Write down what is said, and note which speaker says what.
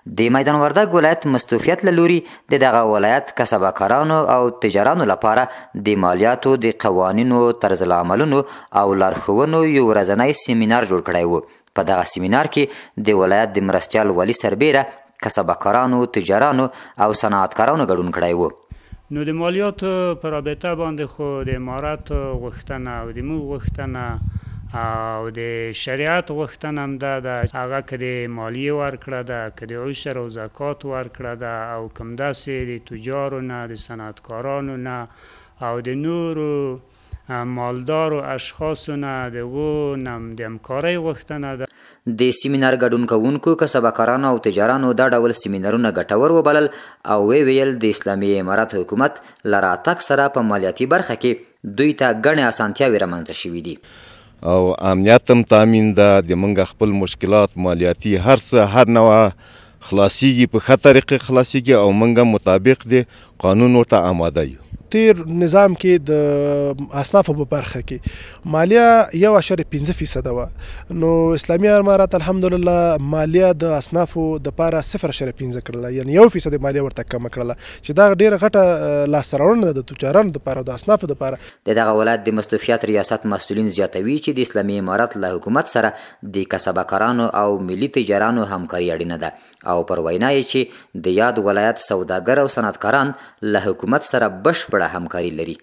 Speaker 1: د میدان وردګ ولایت مستوفیت له لوري د دغه ولایت کسبکارانو او تجارانو لپاره د مالیاتو د قوانینو طرزالعملونو او لارښوونو یو ورځنی سیمینار جوړ کړی و. په دغه سیمینار کې د ولایت د مرستیال والي سربیره کسبکارانو، تجارانو او صنعتکارانو ګډون کړی و.
Speaker 2: نو د مالیاتو په رابطه باندې خو د امارت غوښتنه او د موږ غوښتنه او د شریعت غوښتنه هم ده هغه که د مالیې ورکړه ده، که د عشر او زکات ورکړه ده او کوم داسې د تجارو نه، د صنعتکارانو نه او د نورو مالدارو اشخاصو نه د هغو نه د همکارۍ غوښتنه ده.
Speaker 1: د سیمینار ګډون کوونکو کسبکارانو او تجارانو دا ډول سیمینارونه ګټور وبلل او ویل د اسلامي امارت حکومت له راتګ سره په مالیاتي برخه کې دوی ته ګڼې اسانتیاوې رامنځته شوي دي
Speaker 3: او امنیت هم تامین ده. د موږ خپل مشکلات مالیاتي هر څه هر نوع خلاصیږي، په ښه طریقې خلاصیږي او موږ مطابق د قانون ورته آماده یو.
Speaker 4: تیر نظام کې د اصنافو په برخه کې مالیه 1.5% وه، نو اسلامي امارت الحمدلله مالیه د اصنافو دپاره 0.5 کړله، یعنې 1% مالیه ورته کمه کړله چې دا ډېره غټه لاسته راوړنه ده د تجارانو دپاره او د اصنافو دپاره.
Speaker 1: د دغه ولایت د مستوفیت ریاست مسؤلین زیاتوي چې د اسلامي امارت له حکومت سره د کسبکارانو او ملي تجارانو همکاري اړینه ده او پر وینا یې چې د یاد ولایت سوداګر او صنعتکاران له حکومت سره بشپړه همکاري لري.